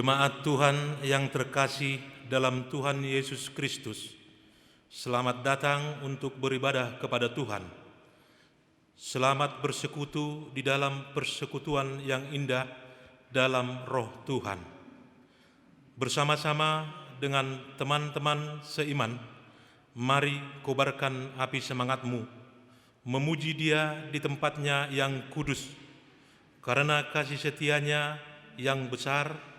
Jemaat Tuhan yang terkasih dalam Tuhan Yesus Kristus, selamat datang untuk beribadah kepada Tuhan. Selamat bersekutu di dalam persekutuan yang indah dalam Roh Tuhan. Bersama-sama dengan teman-teman seiman, mari kobarkan api semangatmu, memuji Dia di tempatnya yang kudus, karena kasih setianya yang besar,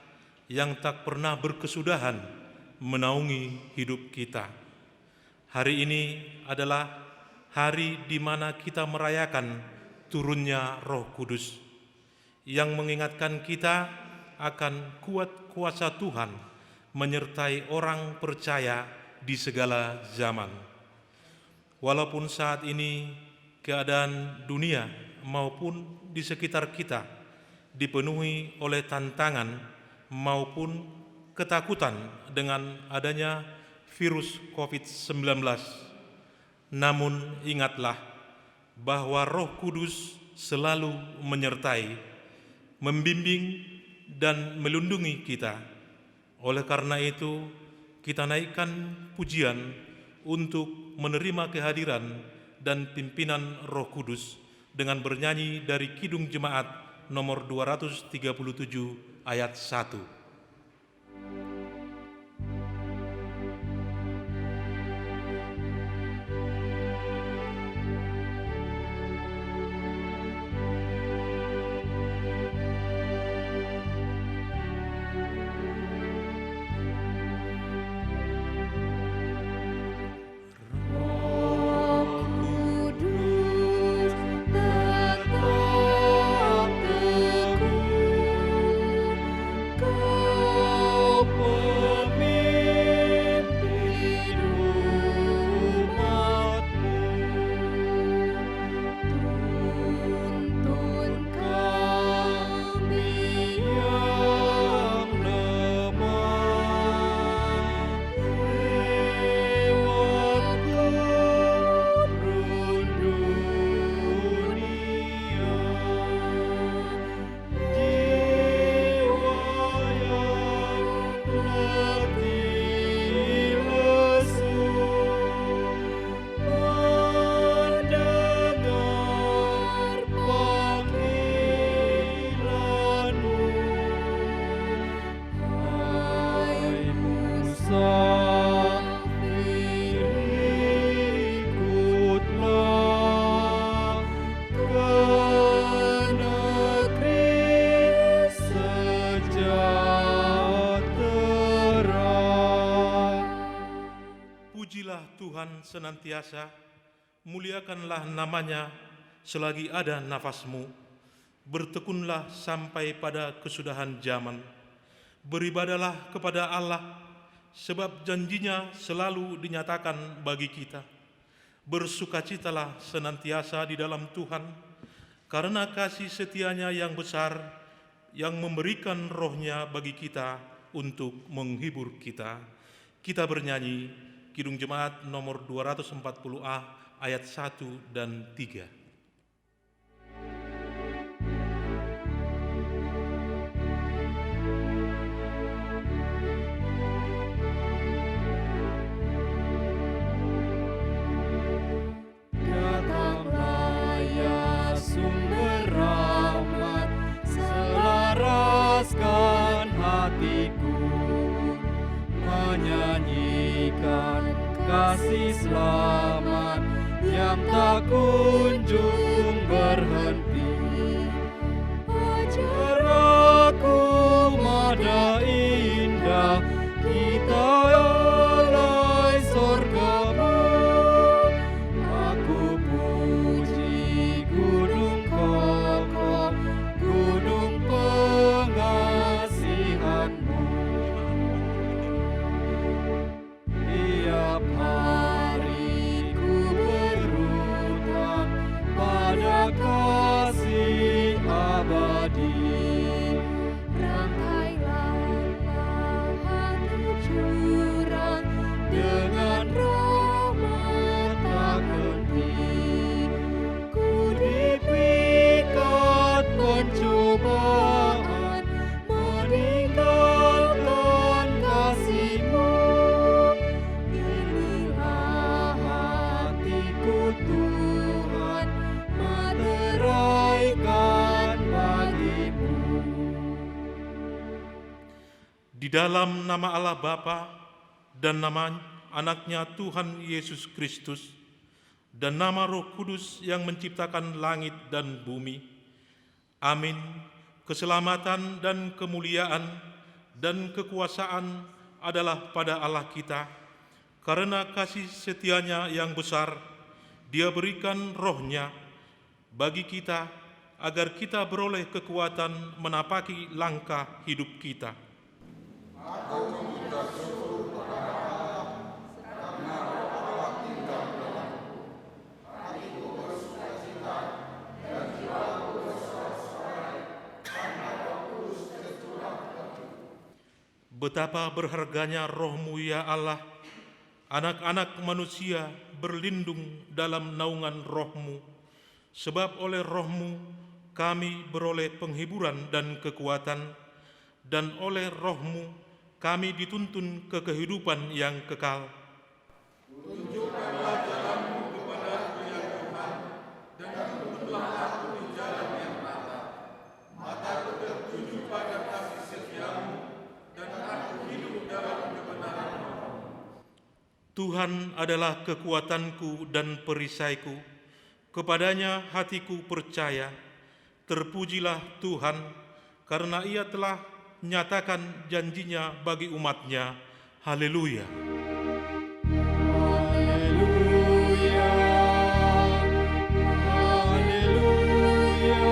yang tak pernah berkesudahan menaungi hidup kita. Hari ini adalah hari di mana kita merayakan turunnya Roh Kudus yang mengingatkan kita akan kuat kuasa Tuhan menyertai orang percaya di segala zaman. Walaupun saat ini keadaan dunia maupun di sekitar kita dipenuhi oleh tantangan maupun ketakutan dengan adanya virus COVID-19. Namun ingatlah bahwa Roh Kudus selalu menyertai, membimbing, dan melindungi kita. Oleh karena itu, kita naikkan pujian untuk menerima kehadiran dan pimpinan Roh Kudus dengan bernyanyi dari Kidung Jemaat nomor 237 ayat 1. Pujilah Tuhan senantiasa, muliakanlah namanya selagi ada nafasmu, bertekunlah sampai pada kesudahan zaman. Beribadalah kepada Allah, sebab janjinya selalu dinyatakan bagi kita. Bersukacitalah senantiasa di dalam Tuhan, karena kasih setianya yang besar, yang memberikan rohnya bagi kita untuk menghibur kita. Kita bernyanyi Kidung Jemaat nomor 240A ayat 1 dan 3. Datanglah ya sumber rahmat, selaraskan hatiku, menyanyikan kasih selamat yang tak kunjung berhenti. Ajar aku mada indah, kita alai sorgamu. Aku puji gunung kokoh, gunung pengasihanmu. Tiap hari ku berutang pada Kau. Di dalam nama Allah Bapa dan nama anaknya Tuhan Yesus Kristus dan nama Roh Kudus yang menciptakan langit dan bumi. Amin. Keselamatan dan kemuliaan dan kekuasaan adalah pada Allah kita. Karena kasih setianya yang besar, Dia berikan Roh-Nya bagi kita agar kita beroleh kekuatan menapaki langkah hidup kita. Betapa berharganya Roh-Mu ya Allah. Anak-anak manusia berlindung dalam naungan Roh-Mu, sebab oleh Roh-Mu kami beroleh penghiburan dan kekuatan, dan oleh Roh-Mu kami dituntun ke kehidupan yang kekal. Tunjukkanlah jalan-Mu kepadaku ya Tuhan, dan tuntunlah aku di jalan yang rata. Mataku tertuju pada kasih setia-Mu, dan aku hidup dalam kebenaran-Mu. Tuhan adalah kekuatanku dan perisaiku, kepadanya hatiku percaya. Terpujilah Tuhan, karena Ia telah nyatakan janjinya bagi umat-Nya. Haleluya. Haleluya, haleluya, haleluya.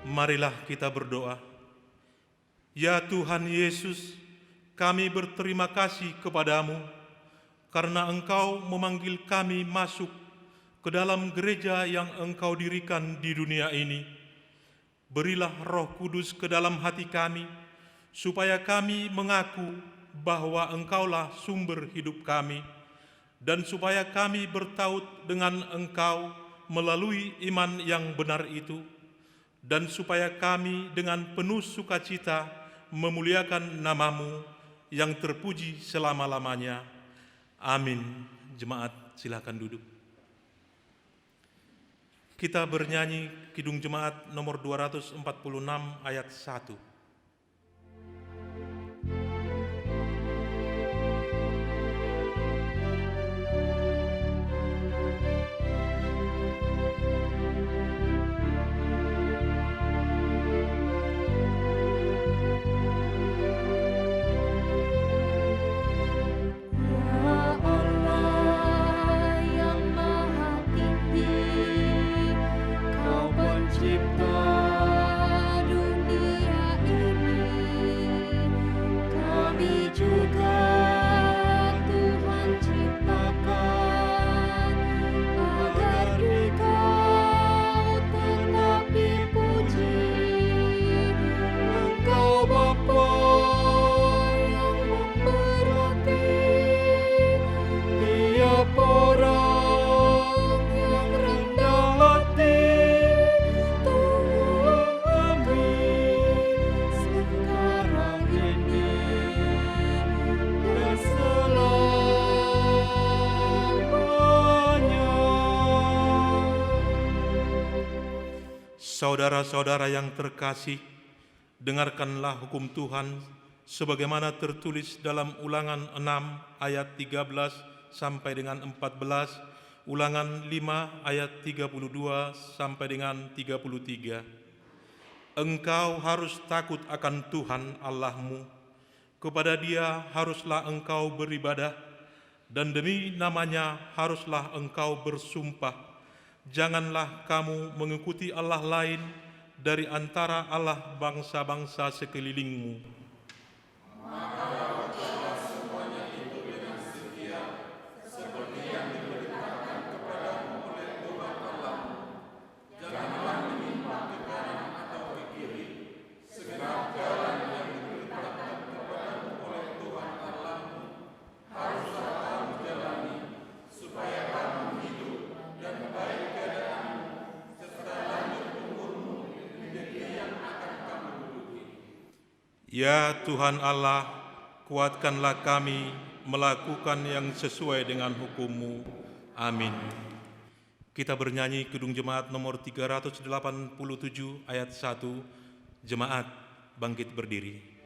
Marilah kita berdoa. Ya Tuhan Yesus, kami berterima kasih kepadamu karena Engkau memanggil kami masuk ke dalam gereja yang Engkau dirikan di dunia ini. Berilah Roh Kudus ke dalam hati kami, supaya kami mengaku bahwa Engkaulah sumber hidup kami, dan supaya kami bertaut dengan Engkau melalui iman yang benar itu, dan supaya kami dengan penuh sukacita memuliakan nama-Mu yang terpuji selama-lamanya. Amin. Jemaat, silakan duduk. Kita bernyanyi Kidung Jemaat nomor 246 ayat 1. Saudara-saudara yang terkasih, dengarkanlah hukum Tuhan sebagaimana tertulis dalam Ulangan 6 ayat 13 sampai dengan 14, Ulangan 5 ayat 32 sampai dengan 33. Engkau harus takut akan Tuhan Allahmu, kepada Dia haruslah engkau beribadah, dan demi namanya haruslah engkau bersumpah. Janganlah kamu mengikuti Allah lain dari antara Allah bangsa-bangsa sekelilingmu. Ya Tuhan Allah, kuatkanlah kami melakukan yang sesuai dengan hukum-Mu. Amin. Kita bernyanyi Kidung Jemaat nomor 387 ayat 1, Jemaat bangkit berdiri.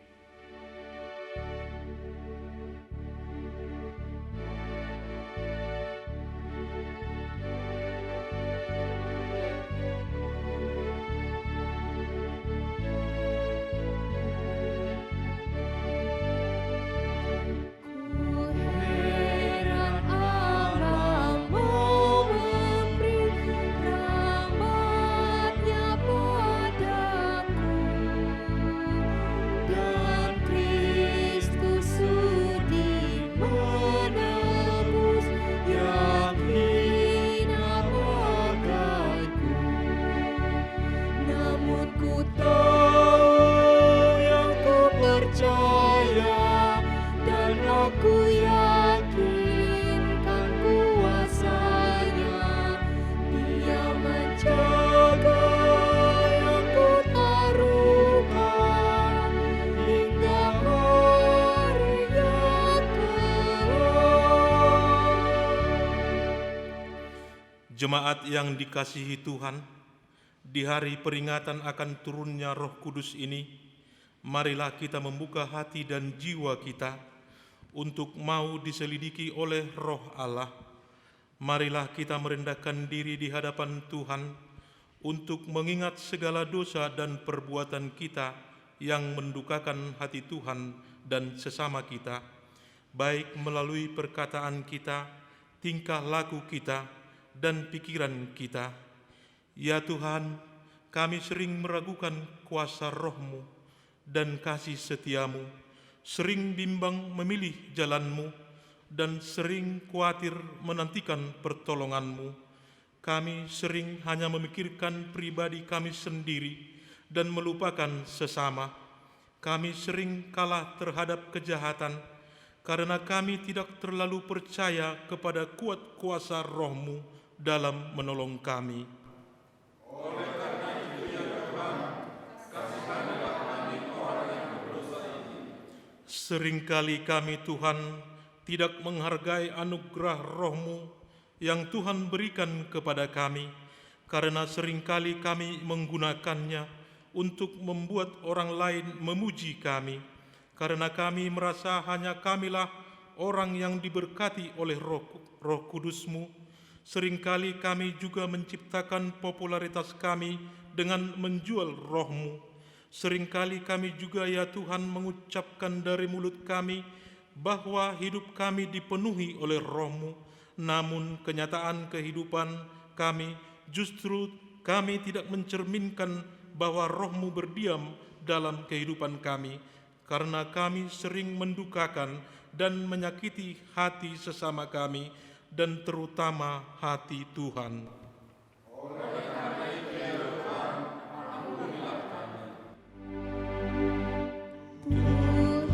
Jemaat yang dikasihi Tuhan, di hari peringatan akan turunnya Roh Kudus ini, marilah kita membuka hati dan jiwa kita untuk mau diselidiki oleh Roh Allah. Marilah kita merendahkan diri di hadapan Tuhan untuk mengingat segala dosa dan perbuatan kita yang mendukakan hati Tuhan dan sesama kita, baik melalui perkataan kita, tingkah laku kita, dan pikiran kita. Ya Tuhan, kami sering meragukan kuasa Roh-Mu dan kasih setia-Mu, sering bimbang memilih jalan-Mu, dan sering khawatir menantikan pertolongan-Mu. Kami sering hanya memikirkan pribadi kami sendiri dan melupakan sesama. Kami sering kalah terhadap kejahatan karena kami tidak terlalu percaya kepada kuat kuasa Roh-Mu dalam menolong kami. Oleh karena itu ya Tuhan, kasihanilah kami orang yang berdosa ini. Seringkali kami Tuhan tidak menghargai anugerah Roh-Mu yang Tuhan berikan kepada kami, karena seringkali kami menggunakannya untuk membuat orang lain memuji kami, karena kami merasa hanya kamilah orang yang diberkati oleh Roh Kudus-Mu. Seringkali kami juga menciptakan popularitas kami dengan menjual Roh-Mu. Seringkali kami juga ya Tuhan mengucapkan dari mulut kami bahwa hidup kami dipenuhi oleh Roh-Mu, namun kenyataan kehidupan kami justru kami tidak mencerminkan bahwa Roh-Mu berdiam dalam kehidupan kami, karena kami sering mendukakan dan menyakiti hati sesama kami, dan terutama hati Tuhan. Oleh karena itu ya Tuhan, ampunilah kami.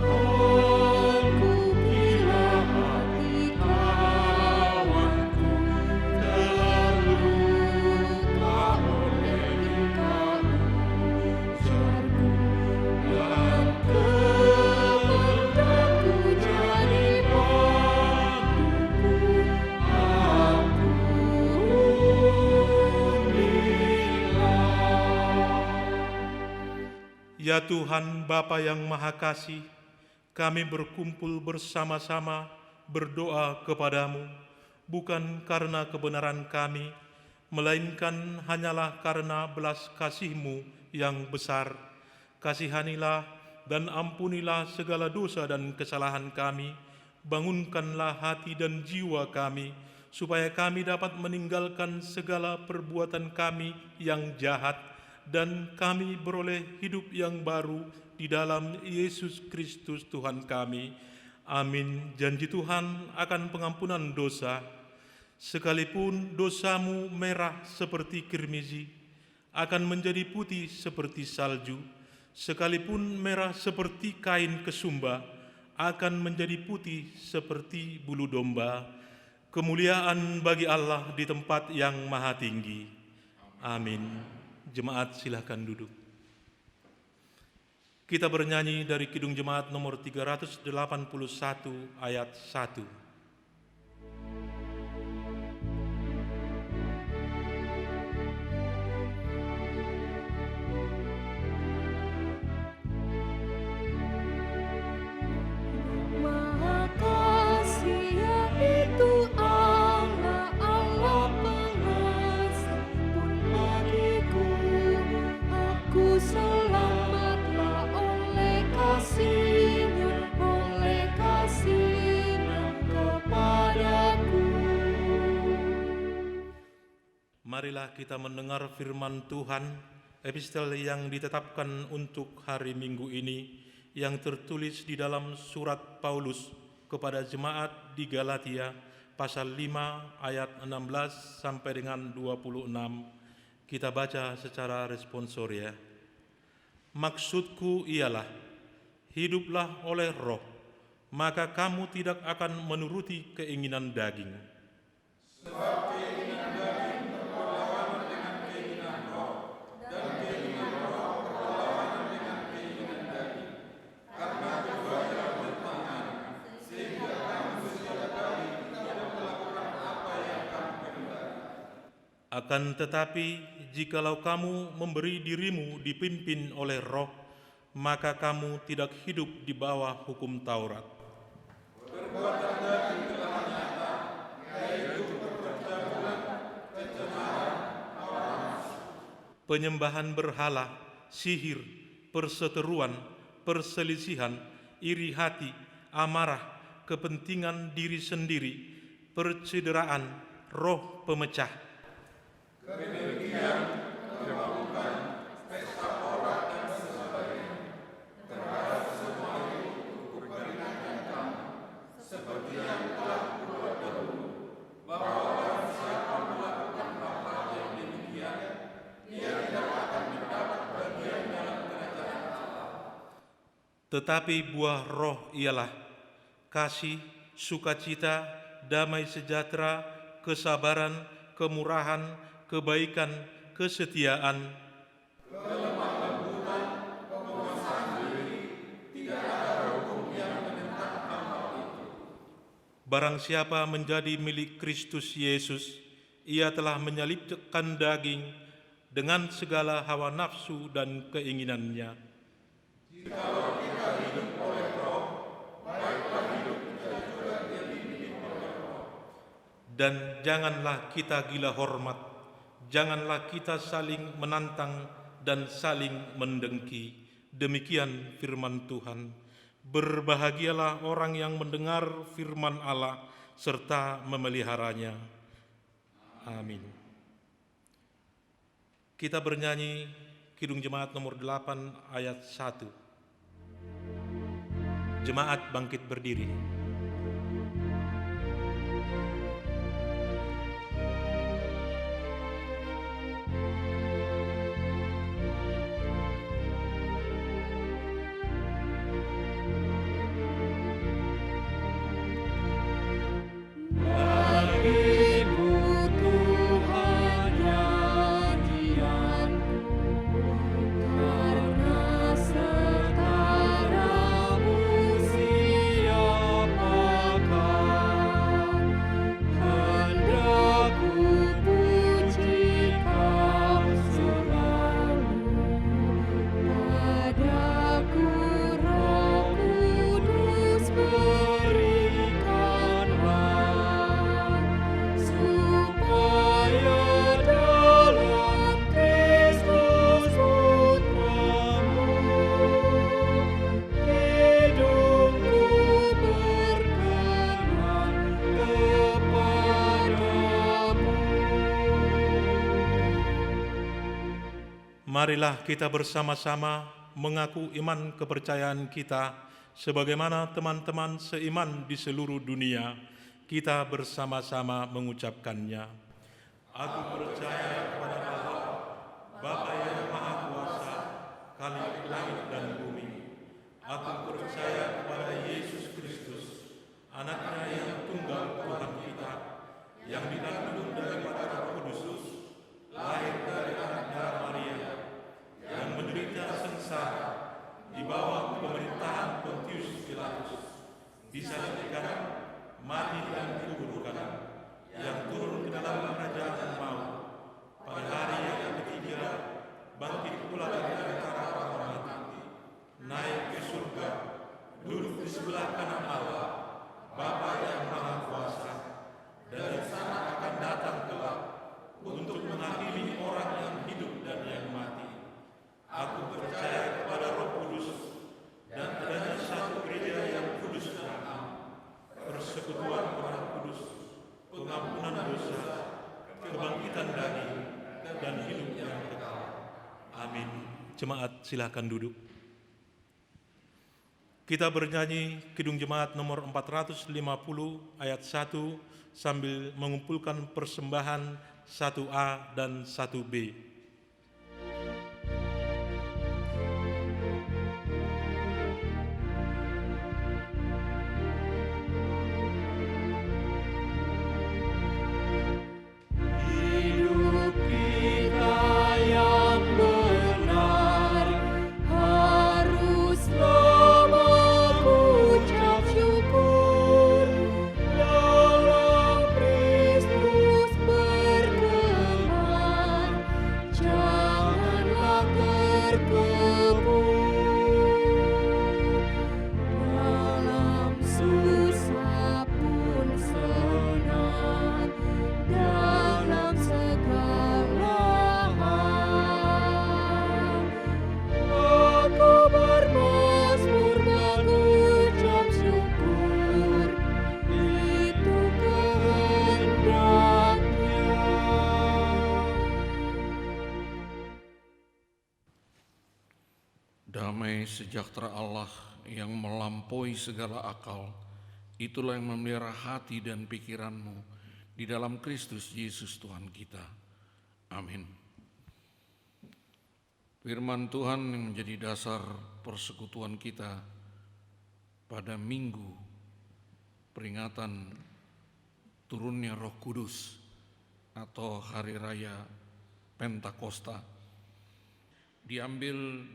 Tuhan, ku bila hati kawanku terluka oleh luka-Mu, ujarku dan kehendakku jadi panduku. Ya Tuhan Bapa yang Maha Kasih, kami berkumpul bersama-sama berdoa kepadamu, bukan karena kebenaran kami, melainkan hanyalah karena belas kasih-Mu yang besar. Kasihanilah dan ampunilah segala dosa dan kesalahan kami, bangunkanlah hati dan jiwa kami, supaya kami dapat meninggalkan segala perbuatan kami yang jahat, dan kami beroleh hidup yang baru di dalam Yesus Kristus Tuhan kami. Amin. Janji Tuhan akan pengampunan dosa. Sekalipun dosamu merah seperti kirmizi, akan menjadi putih seperti salju. Sekalipun merah seperti kain kesumba, akan menjadi putih seperti bulu domba. Kemuliaan bagi Allah di tempat yang maha tinggi. Amin. Jemaat silahkan duduk. Kita bernyanyi dari Kidung Jemaat nomor 381 ayat 1. Marilah kita mendengar firman Tuhan, epistel yang ditetapkan untuk hari Minggu ini, yang tertulis di dalam surat Paulus kepada jemaat di Galatia, pasal 5 ayat 16 sampai dengan 26. Kita baca secara responsoria. Maksudku ialah, hiduplah oleh roh, maka kamu tidak akan menuruti keinginan daging. Sebab keinginan daging berlawanan dengan keinginan roh, dan keinginan roh berlawanan dengan keinginan daging. Karena keduanya bertentangan, sehingga kamu setiap kali tidak melakukan apa yang kamu kehendaki. Akan tetapi, jikalau kamu memberi dirimu dipimpin oleh roh, maka kamu tidak hidup di bawah hukum Taurat. Perbuatan daging telah nyata, yaitu percabulan, kecemaran, hawa nafsu, Penyembahan berhala, sihir, perseteruan, perselisihan, iri hati, amarah, kepentingan diri sendiri, percederaan, roh pemecah, kedengkian, kemabukkan, pesta pora dan sebagainya. Terhadap semua itu kuperingatkan kamu, seperti yang telah kubuat dahulu, bahwa barang siapa melakukan hal-hal yang demikian, ia tidak akan mendapat bagian dalam kerajaan Allah. Tetapi buah roh ialah kasih, sukacita, damai sejahtera, kesabaran, kemurahan, kebaikan, kesetiaan, Kelemah lembutan, penguasaan diri, tidak ada hukum yang menentang hal-hal itu. Barang siapa menjadi milik Kristus Yesus, ia telah menyalibkan daging dengan segala hawa nafsu dan keinginannya. Jikalau kita hidup oleh roh, baiklah hidup kita juga dipimpin oleh roh. Dan janganlah kita gila hormat, janganlah kita saling menantang dan saling mendengki. Demikian firman Tuhan. Berbahagialah orang yang mendengar firman Allah serta memeliharanya. Amin. Kita bernyanyi Kidung Jemaat nomor 8 ayat 1. Jemaat bangkit berdiri. Bagimu Tuhan nyanyianku, karena setaramu siapakah, hendak ku pujikan selalu, padaku Roh Kudus berikanlah, supaya dalam Kristus Putramu, hidupku berkenan kepadamu. Marilah kita bersama-sama mengaku iman kepercayaan kita sebagaimana teman-teman seiman di seluruh dunia. Kita bersama-sama mengucapkannya. Aku percaya kepada Allah, Bapa yang Maha Kuasa, Khalik langit dan bumi. Aku percaya kepada Yesus Kristus, Anaknya yang tunggal Tuhan kita, yang dikandung daripada Roh Kudus, lahir dari anak darah Maria, yang menderita sengsara di bawah pemerintahan Pontius Pilatus, disalibkan, mati dan dikuburkan, yang turun ke dalam kerajaan maut, Jemaat silakan duduk. Kita bernyanyi Kidung Jemaat nomor 450 ayat 1 sambil mengumpulkan persembahan 1A dan 1B. Hidup kita yang benar haruslah mengucap syukur. Dalam Kristus berkembang, janganlah terkebur. Dalam susah pun senang, dalam segala hal aku bermazmur mengucap syukur, itu kehendaknya. Damai sejahtera Allah yang melampaui segala akal, itulah yang memelihara hati dan pikiranmu di dalam Kristus Yesus Tuhan kita. Amin. Firman Tuhan yang menjadi dasar persekutuan kita pada minggu peringatan turunnya Roh Kudus atau Hari Raya Pentakosta diambil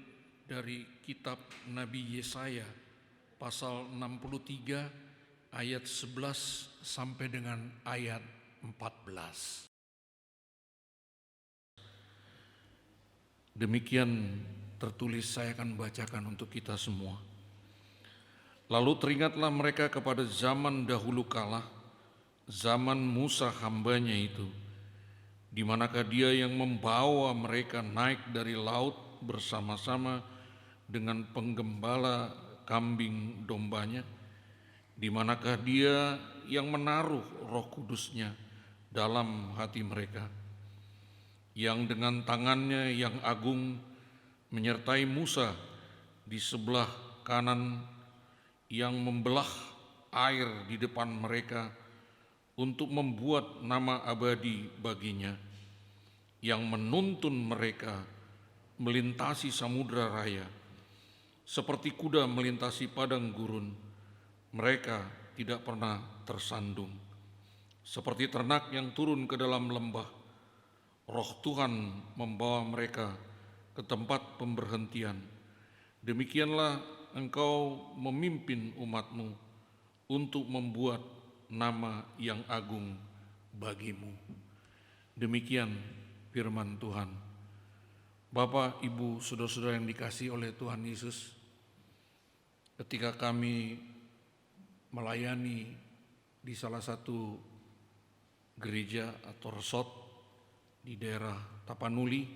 dari kitab Nabi Yesaya pasal 63 ayat 11 sampai dengan ayat 14. Demikian tertulis, saya akan bacakan untuk kita semua. Lalu teringatlah mereka kepada zaman dahulu kala, zaman Musa hambanya itu, di manakah dia yang membawa mereka naik dari laut bersama-sama dengan penggembala kambing dombanya, di manakah dia yang menaruh Roh Kudusnya dalam hati mereka, yang dengan tangannya yang agung menyertai Musa di sebelah kanan, yang membelah air di depan mereka untuk membuat nama abadi baginya, yang menuntun mereka melintasi samudra raya, seperti kuda melintasi padang gurun. Mereka tidak pernah tersandung. Seperti ternak yang turun ke dalam lembah, Roh Tuhan membawa mereka ke tempat pemberhentian. Demikianlah engkau memimpin umatmu untuk membuat nama yang agung bagimu. Demikian firman Tuhan. Bapak, Ibu, saudara-saudara yang dikasihi oleh Tuhan Yesus, ketika kami melayani di salah satu gereja atau resort di daerah Tapanuli,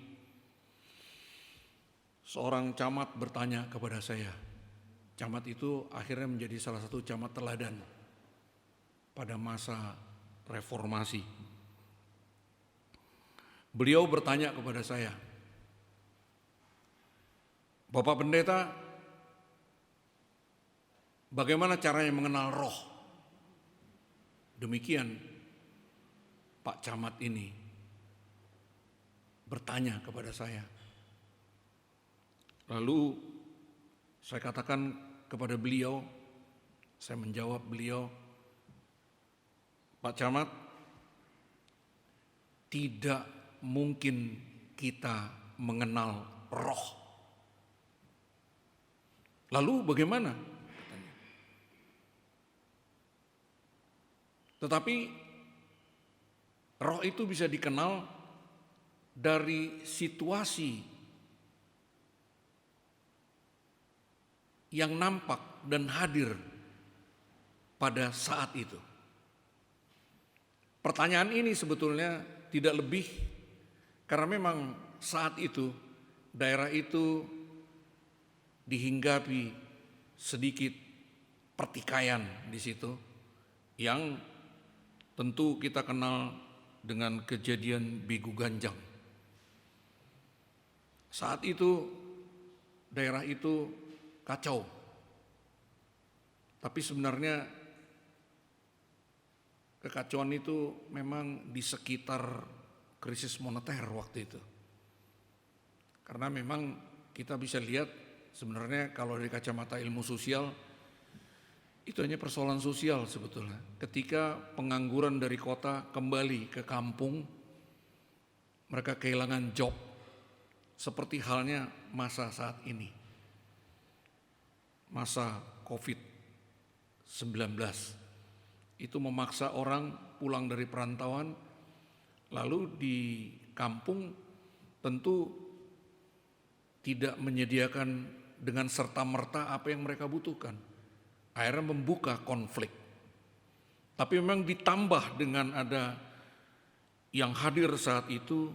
seorang camat bertanya kepada saya. Camat itu akhirnya menjadi salah satu camat teladan pada masa reformasi. Beliau bertanya kepada saya, Bapak Pendeta, bagaimana caranya mengenal roh? Demikian Pak Camat ini bertanya kepada saya. Lalu saya katakan kepada beliau, saya menjawab beliau, Pak Camat, tidak mungkin kita mengenal roh. Lalu bagaimana? Tetapi roh itu bisa dikenal dari situasi yang nampak dan hadir pada saat itu. Pertanyaan ini sebetulnya tidak lebih karena memang saat itu daerah itu dihinggapi sedikit pertikaian di situ yang tentu kita kenal dengan kejadian Bigu Ganjang. Saat itu daerah itu kacau. Tapi sebenarnya kekacauan itu memang di sekitar krisis moneter waktu itu. Karena memang kita bisa lihat sebenarnya kalau dari kacamata ilmu sosial, itu hanya persoalan sosial sebetulnya. Ketika pengangguran dari kota kembali ke kampung, mereka kehilangan job. Seperti halnya masa saat ini. Masa COVID-19. Itu memaksa orang pulang dari perantauan, lalu di kampung tentu tidak menyediakan dengan serta-merta apa yang mereka butuhkan. Akhirnya membuka konflik. Tapi memang ditambah dengan ada yang hadir saat itu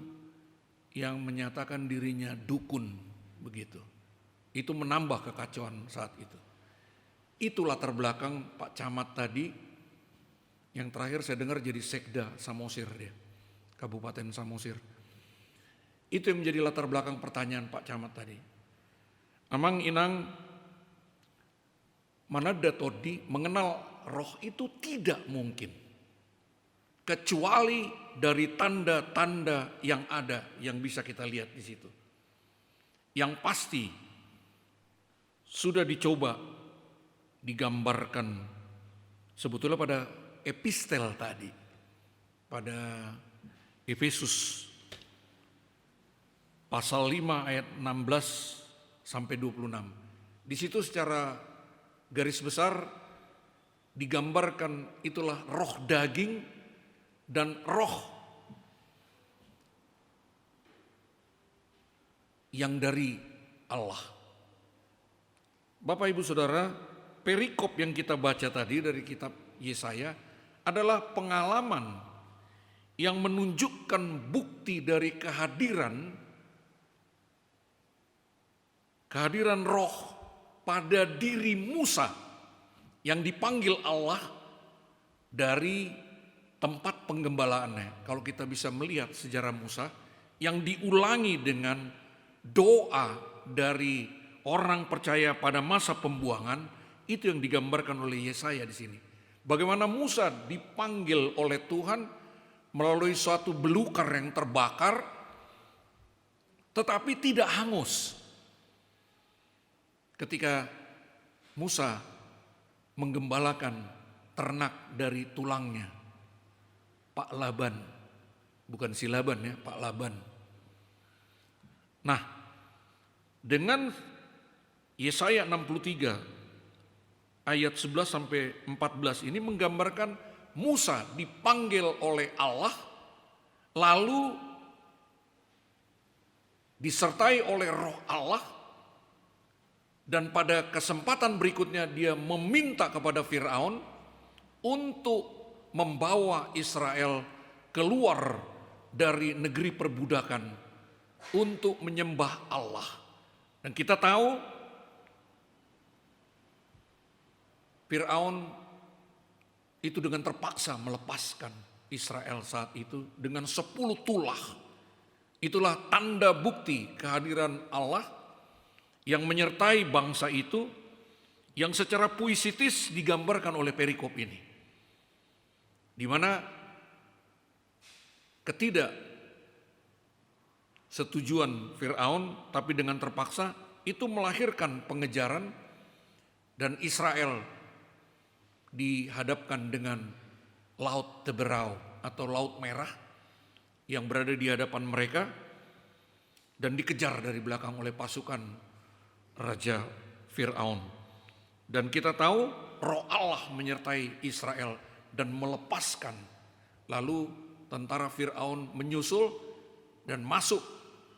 yang menyatakan dirinya dukun begitu. Itu menambah kekacauan saat itu. Itu latar belakang Pak Camat tadi yang terakhir saya dengar jadi Sekda Samosir dia, Kabupaten Samosir. Itu yang menjadi latar belakang pertanyaan Pak Camat tadi. Amang inang Manada Todi mengenal roh itu tidak mungkin. Kecuali dari tanda-tanda yang ada yang bisa kita lihat di situ. Yang pasti sudah dicoba digambarkan sebetulnya pada epistel tadi. Pada Efesus pasal 5 ayat 16 sampai 26. Di situ secara garis besar digambarkan itulah roh daging dan roh yang dari Allah. Bapak Ibu Saudara, perikop yang kita baca tadi dari kitab Yesaya adalah pengalaman yang menunjukkan bukti dari kehadiran roh pada diri Musa yang dipanggil Allah dari tempat penggembalaannya. Kalau kita bisa melihat sejarah Musa yang diulangi dengan doa dari orang percaya pada masa pembuangan, itu yang digambarkan oleh Yesaya di sini. Bagaimana Musa dipanggil oleh Tuhan melalui suatu belukar yang terbakar tetapi tidak hangus. Ketika Musa menggembalakan ternak dari tulangnya Pak Laban, bukan si Laban ya, Pak Laban. Nah, dengan Yesaya 63 ayat 11 sampai 14 ini menggambarkan Musa dipanggil oleh Allah lalu disertai oleh roh Allah, dan pada kesempatan berikutnya dia meminta kepada Firaun untuk membawa Israel keluar dari negeri perbudakan untuk menyembah Allah. Dan kita tahu Firaun itu dengan terpaksa melepaskan Israel saat itu dengan 10 tulah. Itulah tanda bukti kehadiran Allah yang menyertai bangsa itu, yang secara puisitis digambarkan oleh perikop ini. Di mana ketidaksetujuan Firaun tapi dengan terpaksa itu melahirkan pengejaran, dan Israel dihadapkan dengan Laut Teberau atau Laut Merah yang berada di hadapan mereka dan dikejar dari belakang oleh pasukan Raja Firaun. Dan kita tahu roh Allah menyertai Israel dan melepaskan. Lalu tentara Firaun menyusul dan masuk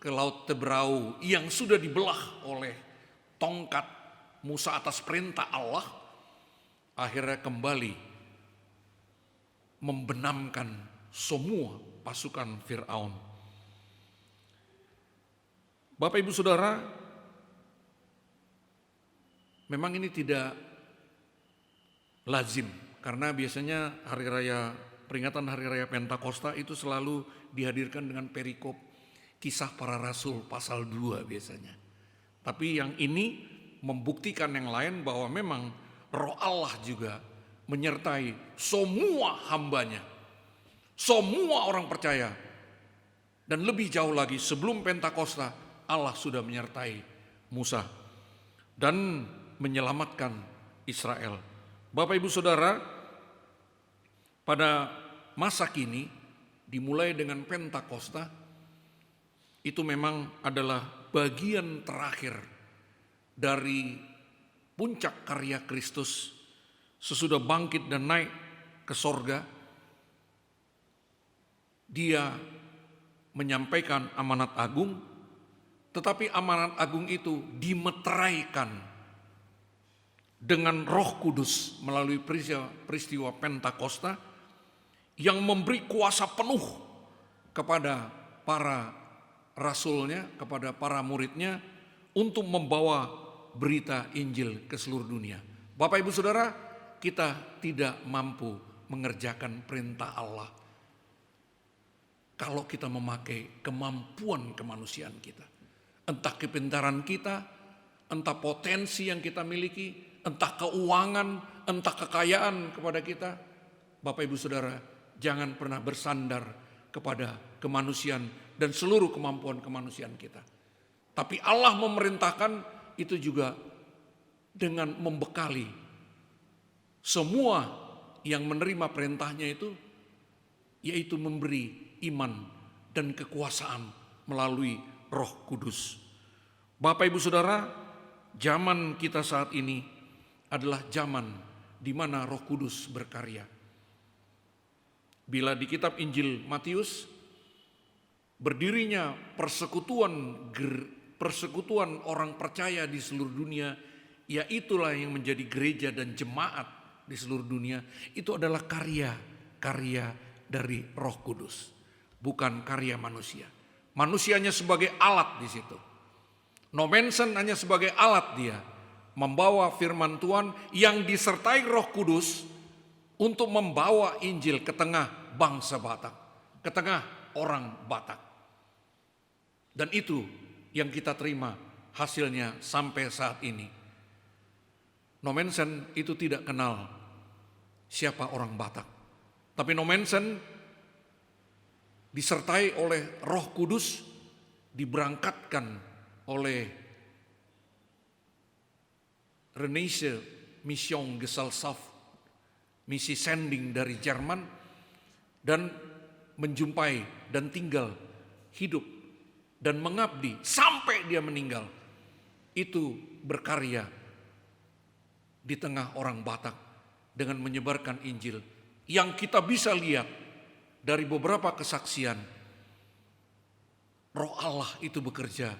ke Laut Teberau yang sudah dibelah oleh tongkat Musa atas perintah Allah. Akhirnya kembali membenamkan semua pasukan Firaun. Bapak Ibu Saudara, memang ini tidak lazim karena biasanya peringatan hari raya Pentakosta itu selalu dihadirkan dengan perikop Kisah Para Rasul pasal 2 biasanya. Tapi yang ini membuktikan yang lain bahwa memang Roh Allah juga menyertai semua hambanya, semua orang percaya. Dan lebih jauh lagi, sebelum Pentakosta, Allah sudah menyertai Musa dan menyelamatkan Israel. Bapak Ibu Saudara, pada masa kini dimulai dengan Pentakosta, itu memang adalah bagian terakhir dari puncak karya Kristus sesudah bangkit dan naik ke sorga. Dia menyampaikan amanat agung, tetapi amanat agung itu dimeteraikan dengan Roh Kudus melalui peristiwa Pentakosta yang memberi kuasa penuh kepada para rasulnya, kepada para muridnya untuk membawa berita Injil ke seluruh dunia. Bapak Ibu Saudara, kita tidak mampu mengerjakan perintah Allah kalau kita memakai kemampuan kemanusiaan kita. Entah kepintaran kita, entah potensi yang kita miliki, entah keuangan, entah kekayaan kepada kita. Bapak Ibu Saudara, jangan pernah bersandar kepada kemanusiaan dan seluruh kemampuan kemanusiaan kita. Tapi Allah memerintahkan itu juga dengan membekali semua yang menerima perintahnya itu, yaitu memberi iman dan kekuasaan melalui Roh Kudus. Bapak Ibu Saudara, zaman kita saat ini adalah zaman di mana Roh Kudus berkarya. Bila di kitab Injil Matius, berdirinya persekutuan orang percaya di seluruh dunia, yaitulah yang menjadi gereja dan jemaat di seluruh dunia, itu adalah karya dari Roh Kudus, bukan karya manusia. Manusianya sebagai alat di situ. Nomensen hanya sebagai alat dia membawa firman Tuhan yang disertai Roh Kudus untuk membawa Injil ke tengah bangsa Batak, ke tengah orang Batak. Dan itu yang kita terima hasilnya sampai saat ini. Nomensen itu tidak kenal siapa orang Batak. Tapi Nomensen disertai oleh Roh Kudus, diberangkatkan oleh Renese Mission Gesellschaft, misi sending dari Jerman, dan menjumpai dan tinggal, hidup dan mengabdi sampai dia meninggal. Itu berkarya di tengah orang Batak dengan menyebarkan Injil yang kita bisa lihat dari beberapa kesaksian. Roh Allah itu bekerja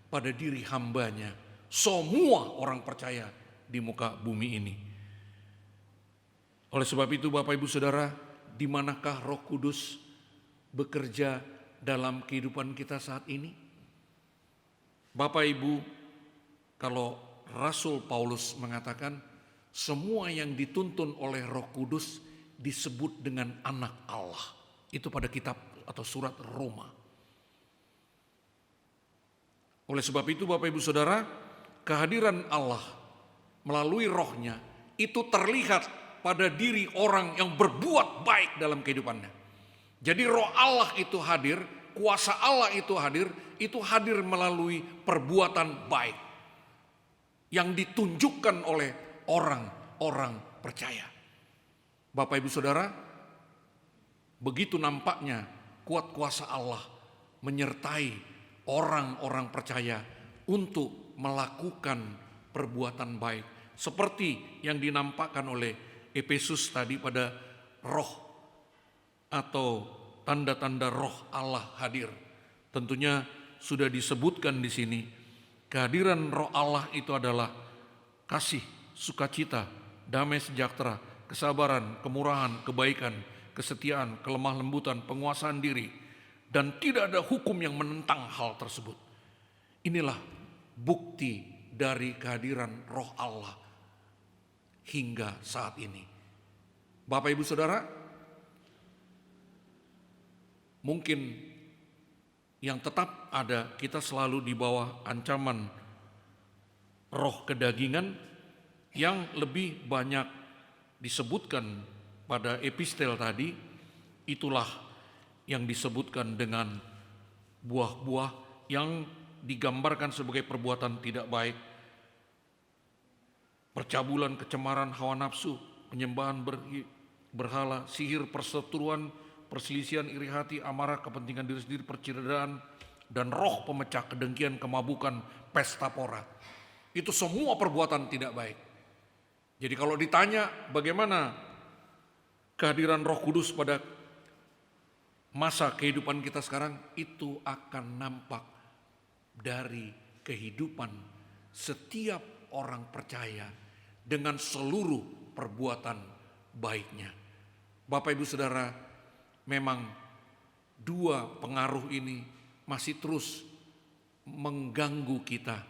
pada diri hambanya, semua orang percaya di muka bumi ini. Oleh sebab itu Bapak Ibu Saudara, di manakah Roh Kudus bekerja dalam kehidupan kita saat ini? Bapak Ibu, kalau Rasul Paulus mengatakan semua yang dituntun oleh Roh Kudus disebut dengan anak Allah. Itu pada kitab atau surat Roma. Oleh sebab itu Bapak Ibu Saudara, kehadiran Allah melalui Roh-Nya itu terlihat pada diri orang yang berbuat baik dalam kehidupannya. Jadi Roh Allah itu hadir, kuasa Allah itu hadir melalui perbuatan baik yang ditunjukkan oleh orang-orang percaya. Bapak Ibu Saudara, begitu nampaknya kuat kuasa Allah menyertai orang-orang percaya untuk melakukan perbuatan baik. Seperti yang dinampakkan oleh Efesus tadi pada roh atau tanda-tanda roh Allah hadir. Tentunya sudah disebutkan di sini, kehadiran roh Allah itu adalah kasih, sukacita, damai sejahtera, kesabaran, kemurahan, kebaikan, kesetiaan, kelemah lembutan, penguasaan diri, dan tidak ada hukum yang menentang hal tersebut. Inilah bukti dari kehadiran roh Allah hingga saat ini. Bapak Ibu Saudara, mungkin yang tetap ada, kita selalu di bawah ancaman roh kedagingan yang lebih banyak disebutkan pada epistel tadi, itulah yang disebutkan dengan buah-buah yang digambarkan sebagai perbuatan tidak baik, percabulan, kecemaran, hawa nafsu, penyembahan berhala, sihir, perseteruan, perselisihan, iri hati, amarah, kepentingan diri sendiri, percidaan, dan roh pemecah, kedengkian, kemabukan, pesta pora. Itu semua perbuatan tidak baik. Jadi kalau ditanya bagaimana kehadiran Roh Kudus pada masa kehidupan kita sekarang, itu akan nampak dari kehidupan setiap orang percaya dengan seluruh perbuatan baiknya. Bapak Ibu Saudara, memang dua pengaruh ini masih terus mengganggu kita.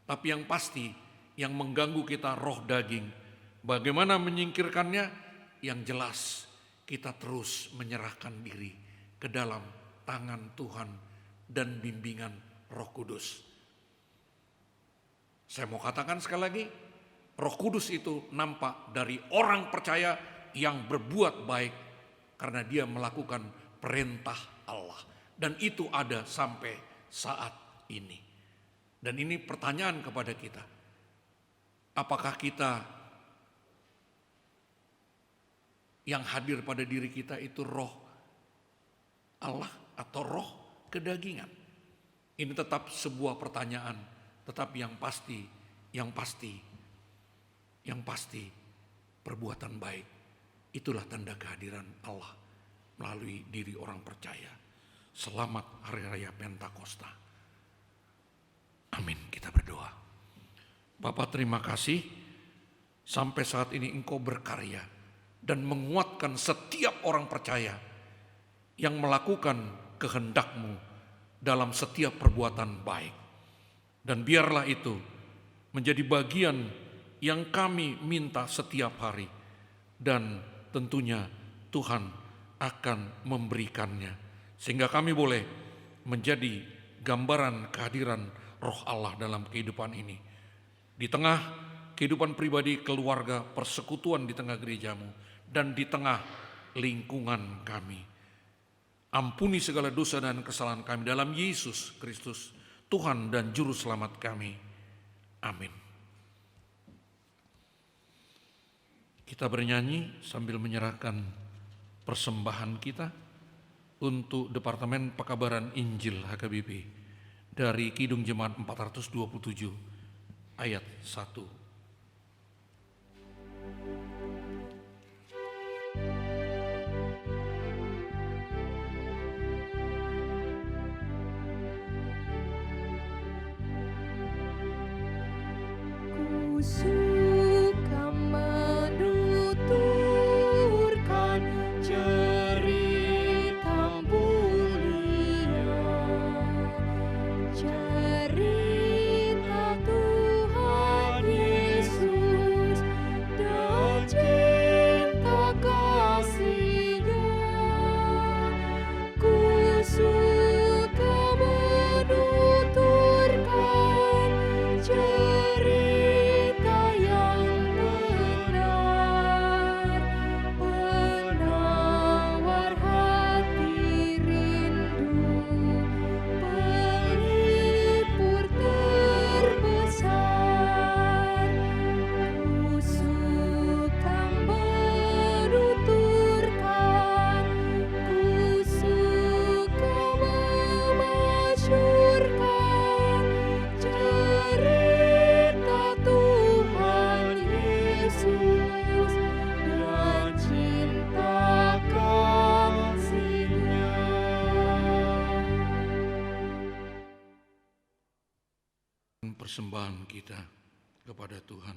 Tapi yang pasti yang mengganggu kita roh daging. Bagaimana menyingkirkannya? Yang jelas kita terus menyerahkan diri ke dalam tangan Tuhan dan bimbingan Roh Kudus. Saya mau katakan sekali lagi, Roh Kudus itu nampak dari orang percaya yang berbuat baik karena dia melakukan perintah Allah. Dan itu ada sampai saat ini. Dan ini pertanyaan kepada kita. Apakah kita yang hadir pada diri kita itu roh Allah atau roh kedagingan? Ini tetap sebuah pertanyaan, tetapi yang pasti perbuatan baik itulah tanda kehadiran Allah melalui diri orang percaya. Selamat Hari Raya Pentakosta. Amin, kita berdoa. Bapa, terima kasih sampai saat ini Engkau berkarya dan menguatkan setiap orang percaya yang melakukan kehendak-Mu dalam setiap perbuatan baik. Dan biarlah itu menjadi bagian yang kami minta setiap hari. Dan tentunya Tuhan akan memberikannya. Sehingga kami boleh menjadi gambaran kehadiran Roh Allah dalam kehidupan ini. Di tengah kehidupan pribadi, keluarga, persekutuan di tengah gereja-Mu. Dan di tengah lingkungan kami. Ampuni segala dosa dan kesalahan kami dalam Yesus Kristus, Tuhan dan Juru Selamat kami. Amin. Kita bernyanyi sambil menyerahkan persembahan kita untuk Departemen Pekabaran Injil HKBP dari Kidung Jemaat 427 ayat 1. Suka menuturkan cerita mulia, cerita Tuhan Yesus dan cinta kasih-Nya. Ku suka menuturkan cerita persembahan kita kepada Tuhan.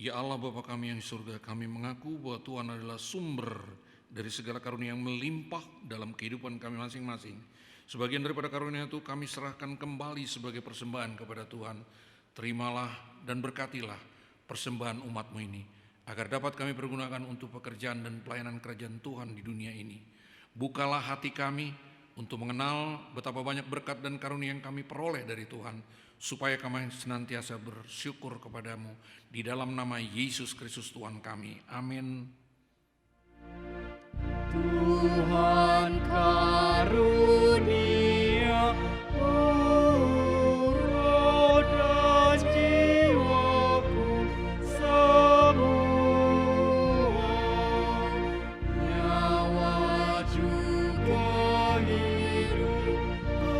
Ya Allah Bapa kami yang di surga, kami mengaku bahwa Tuhan adalah sumber dari segala karunia yang melimpah dalam kehidupan kami masing-masing. Sebagian daripada karunia itu kami serahkan kembali sebagai persembahan kepada Tuhan. Terimalah dan berkatilah persembahan umat-Mu ini, agar dapat kami pergunakan untuk pekerjaan dan pelayanan kerajaan Tuhan di dunia ini. Bukalah hati kami untuk mengenal betapa banyak berkat dan karunia yang kami peroleh dari Tuhan, supaya kami senantiasa bersyukur kepadamu di dalam nama Yesus Kristus Tuhan kami. Amin. Tuhan karunia roh dan jiwaku semua, nyawa juga hidupku,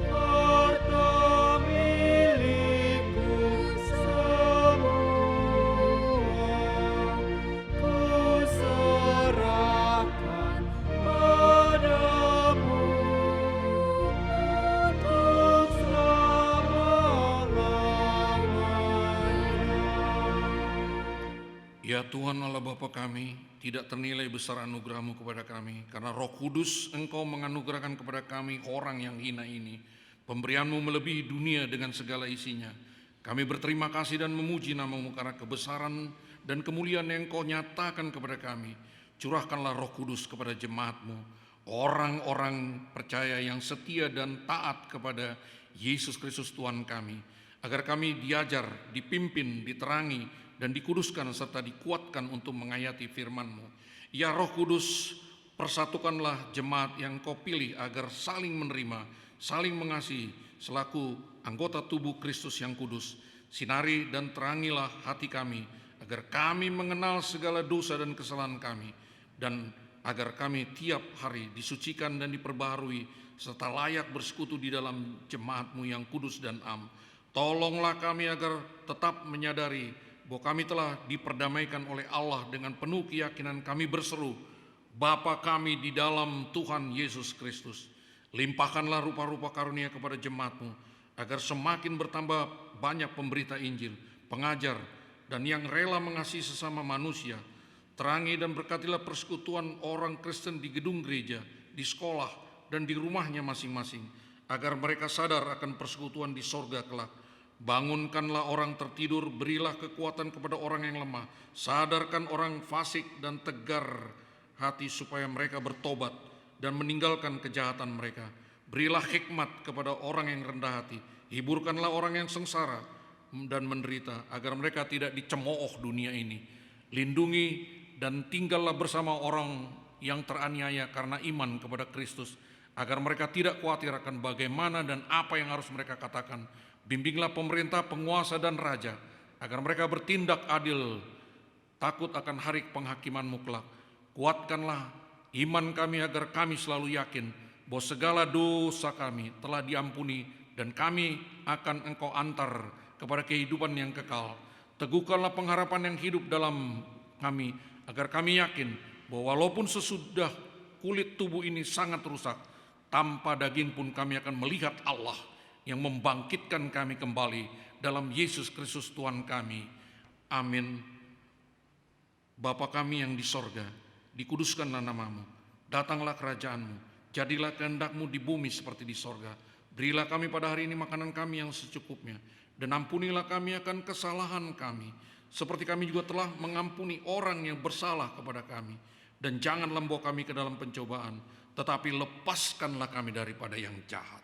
harta milikku semua, ku serahkan padamu untuk selama-lamanya. Ya Tuhan Allah Bapa kami, tidak ternilai besar anugerah-Mu kepada kami, karena Roh Kudus Engkau menganugerahkan kepada kami orang yang hina ini. Pemberian-Mu melebihi dunia dengan segala isinya. Kami berterima kasih dan memuji nama-Mu karena kebesaran dan kemuliaan yang Engkau nyatakan kepada kami. Curahkanlah Roh Kudus kepada jemaat-Mu, orang-orang percaya yang setia dan taat kepada Yesus Kristus Tuhan kami, agar kami diajar, dipimpin, diterangi, dan dikuduskan serta dikuatkan untuk mengayati firman-Mu. Ya Roh Kudus, persatukanlah jemaat yang Kau pilih agar saling menerima, saling mengasihi selaku anggota tubuh Kristus yang kudus. Sinari dan terangilah hati kami, agar kami mengenal segala dosa dan kesalahan kami, dan agar kami tiap hari disucikan dan diperbaharui, serta layak bersekutu di dalam jemaat-Mu yang kudus dan am. Tolonglah kami agar tetap menyadari bahwa kami telah diperdamaikan oleh Allah dengan penuh keyakinan kami berseru, Bapa kami di dalam Tuhan Yesus Kristus. Limpahkanlah rupa-rupa karunia kepada jemaat-Mu, agar semakin bertambah banyak pemberita Injil, pengajar, dan yang rela mengasihi sesama manusia. Terangi dan berkatilah persekutuan orang Kristen di gedung gereja, di sekolah, dan di rumahnya masing-masing, agar mereka sadar akan persekutuan di sorga kelak. Bangunkanlah orang tertidur, berilah kekuatan kepada orang yang lemah, sadarkan orang fasik dan tegar hati supaya mereka bertobat dan meninggalkan kejahatan mereka. Berilah hikmat kepada orang yang rendah hati, hiburkanlah orang yang sengsara dan menderita, agar mereka tidak dicemooh dunia ini. Lindungi dan tinggallah bersama orang yang teraniaya karena iman kepada Kristus, agar mereka tidak khawatir akan bagaimana dan apa yang harus mereka katakan. Bimbinglah pemerintah, penguasa, dan raja, agar mereka bertindak adil, takut akan hari penghakiman-Mu kelak. Kuatkanlah iman kami agar kami selalu yakin bahwa segala dosa kami telah diampuni dan kami akan Engkau antar kepada kehidupan yang kekal. Teguhkanlah pengharapan yang hidup dalam kami, agar kami yakin bahwa walaupun sesudah kulit tubuh ini sangat rusak, tanpa daging pun kami akan melihat Allah yang membangkitkan kami kembali dalam Yesus Kristus Tuhan kami. Amin. Bapa kami yang di sorga, dikuduskanlah nama-Mu, datanglah kerajaan-Mu, jadilah kehendak-Mu di bumi seperti di sorga. Berilah kami pada hari ini makanan kami yang secukupnya, dan ampunilah kami akan kesalahan kami, seperti kami juga telah mengampuni orang yang bersalah kepada kami. Dan janganlah membawa kami ke dalam pencobaan, tetapi lepaskanlah kami daripada yang jahat.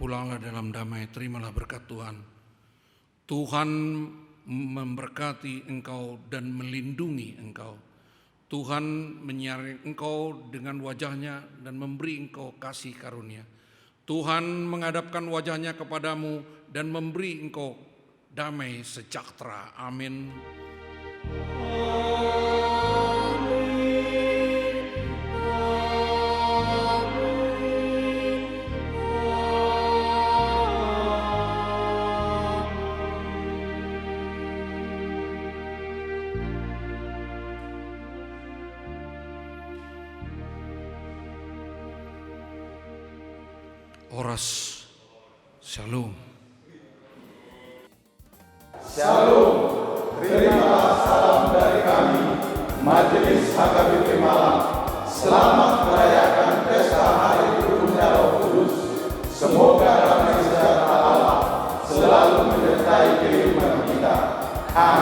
Pulanglah dalam damai, terimalah berkat Tuhan. Tuhan memberkati engkau dan melindungi engkau. Tuhan menyinari engkau dengan wajahnya dan memberi engkau kasih karunia. Tuhan menghadapkan wajahnya kepadamu dan memberi engkau damai sejahtera. Amin. Koras. Shalom. Terimalah salam dari kami, Majelis HKBP Malang. Selamat merayakan pesta Hari Turunnya Roh Kudus. Semoga damai sejahtera Allah selalu menyertai kehidupan kita. Amin.